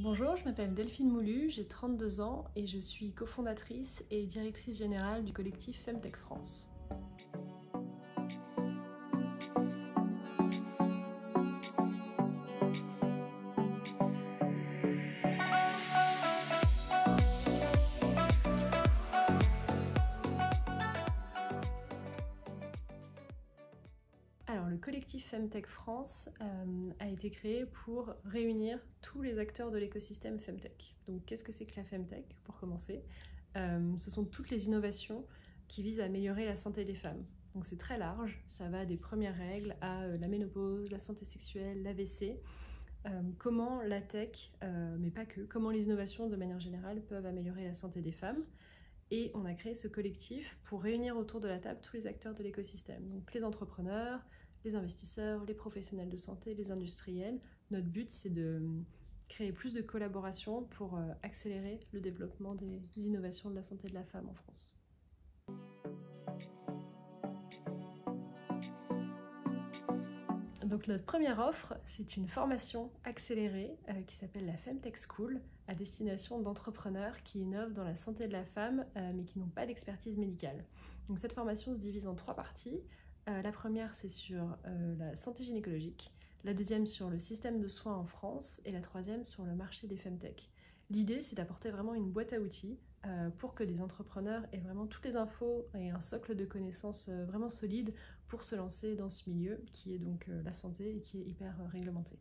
Bonjour, je m'appelle Delphine Moulu, j'ai 32 ans et je suis cofondatrice et directrice générale du collectif Femtech France. Alors, le collectif Femtech France a été créé pour réunir tous les acteurs de l'écosystème Femtech. Donc, qu'est-ce que c'est que la Femtech, pour commencer? Ce sont toutes les innovations qui visent à améliorer la santé des femmes. Donc, c'est très large, ça va des premières règles à la ménopause, la santé sexuelle, l'AVC. Comment la tech, mais pas que, comment les innovations de manière générale peuvent améliorer la santé des femmes. Et on a créé ce collectif pour réunir autour de la table tous les acteurs de l'écosystème, donc les entrepreneurs, les investisseurs, les professionnels de santé, les industriels. Notre but, c'est de créer plus de collaboration pour accélérer le développement des innovations de la santé de la femme en France. Donc notre première offre, c'est une formation accélérée qui s'appelle la Femtech School à destination d'entrepreneurs qui innovent dans la santé de la femme mais qui n'ont pas d'expertise médicale. Donc cette formation se divise en 3 parties. La première, c'est sur la santé gynécologique, la deuxième sur le système de soins en France et la troisième sur le marché des Femtech. L'idée, c'est d'apporter vraiment une boîte à outils pour que des entrepreneurs aient vraiment toutes les infos et un socle de connaissances vraiment solide pour se lancer dans ce milieu qui est donc la santé et qui est hyper réglementé.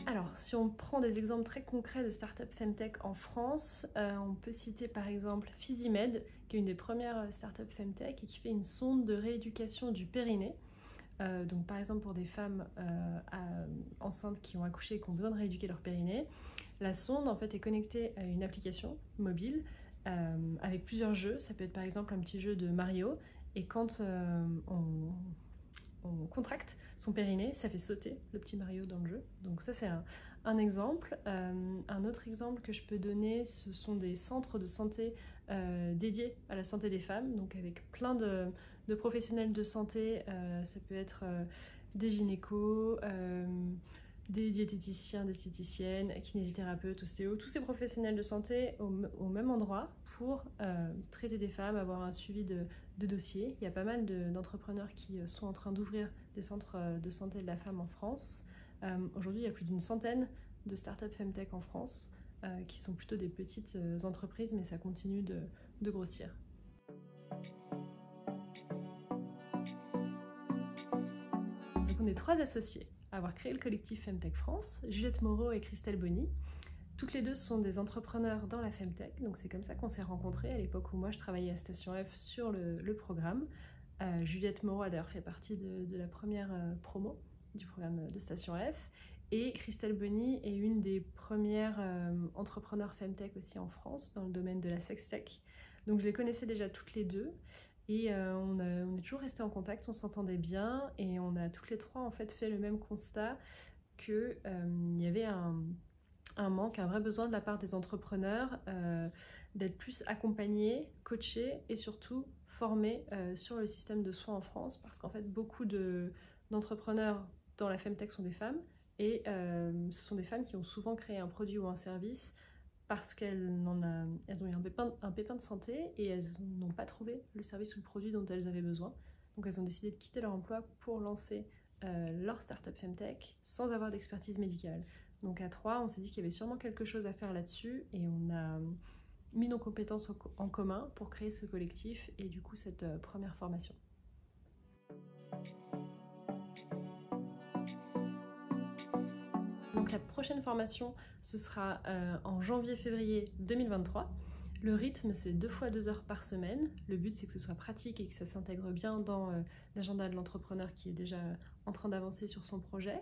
Alors, si on prend des exemples très concrets de startups Femtech en France, on peut citer par exemple Physimed, qui est une des premières startups Femtech et qui fait une sonde de rééducation du périnée. Donc par exemple pour des femmes enceintes qui ont accouché et qui ont besoin de rééduquer leur périnée, la sonde en fait est connectée à une application mobile avec plusieurs jeux. Ça peut être par exemple un petit jeu de Mario et quand on contracte son périnée, ça fait sauter le petit Mario dans le jeu. Donc ça c'est un exemple. Un autre exemple que je peux donner, ce sont des centres de santé dédiés à la santé des femmes, donc avec plein de professionnels de santé. Ça peut être des gynécos, des diététiciens, des esthéticiennes, kinésithérapeutes, ostéos, tous ces professionnels de santé au même endroit pour traiter des femmes, avoir un suivi de dossiers. Il y a pas mal d'entrepreneurs qui sont en train d'ouvrir des centres de santé de la femme en France. Aujourd'hui, il y a plus d'une centaine de startups Femtech en France qui sont plutôt des petites entreprises, mais ça continue de grossir. Donc on est 3 associés à avoir créé le collectif Femtech France, Juliette Moreau et Christelle Bonny. Toutes les deux sont des entrepreneurs dans la Femtech, donc c'est comme ça qu'on s'est rencontrés à l'époque où moi je travaillais à Station F sur le programme. Juliette Moreau a d'ailleurs fait partie de la première promo du programme de Station F. Et Christelle Bonny est une des premières entrepreneurs Femtech aussi en France dans le domaine de la sextech. Donc je les connaissais déjà toutes les deux. Et on est toujours restés en contact, on s'entendait bien et on a toutes les trois en fait le même constat qu'il y avait un manque, un vrai besoin de la part des entrepreneurs d'être plus accompagnés, coachés et surtout formés sur le système de soins en France parce qu'en fait beaucoup d'entrepreneurs dans la Femtech sont des femmes et ce sont des femmes qui ont souvent créé un produit ou un service parce qu'elles ont eu un pépin de santé et elles n'ont pas trouvé le service ou le produit dont elles avaient besoin. Donc elles ont décidé de quitter leur emploi pour lancer leur startup Femtech sans avoir d'expertise médicale. Donc à 3, on s'est dit qu'il y avait sûrement quelque chose à faire là-dessus et on a mis nos compétences en commun pour créer ce collectif et du coup cette première formation. Donc la prochaine formation, ce sera en janvier-février 2023. Le rythme, c'est 2 fois 2 heures par semaine. Le but, c'est que ce soit pratique et que ça s'intègre bien dans l'agenda de l'entrepreneur qui est déjà en train d'avancer sur son projet.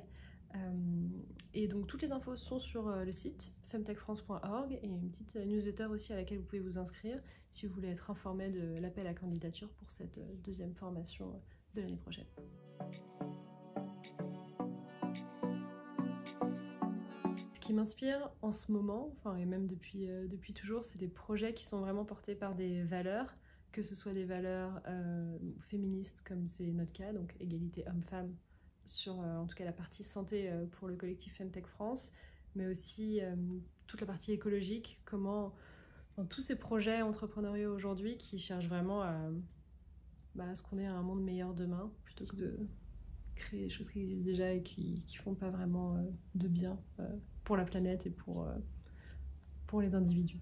Et donc toutes les infos sont sur le site femtechfrance.org et une petite newsletter aussi à laquelle vous pouvez vous inscrire si vous voulez être informé de l'appel à candidature pour cette deuxième formation de l'année prochaine. Ce qui m'inspire en ce moment, et même depuis toujours, c'est des projets qui sont vraiment portés par des valeurs, que ce soit des valeurs féministes comme c'est notre cas, donc égalité homme-femme, sur en tout cas la partie santé pour le collectif Femtech France, mais aussi toute la partie écologique, comment dans tous ces projets entrepreneuriaux aujourd'hui qui cherchent vraiment à ce qu'on ait un monde meilleur demain, plutôt que de créer des choses qui existent déjà et qui font pas vraiment de bien pour la planète et pour les individus.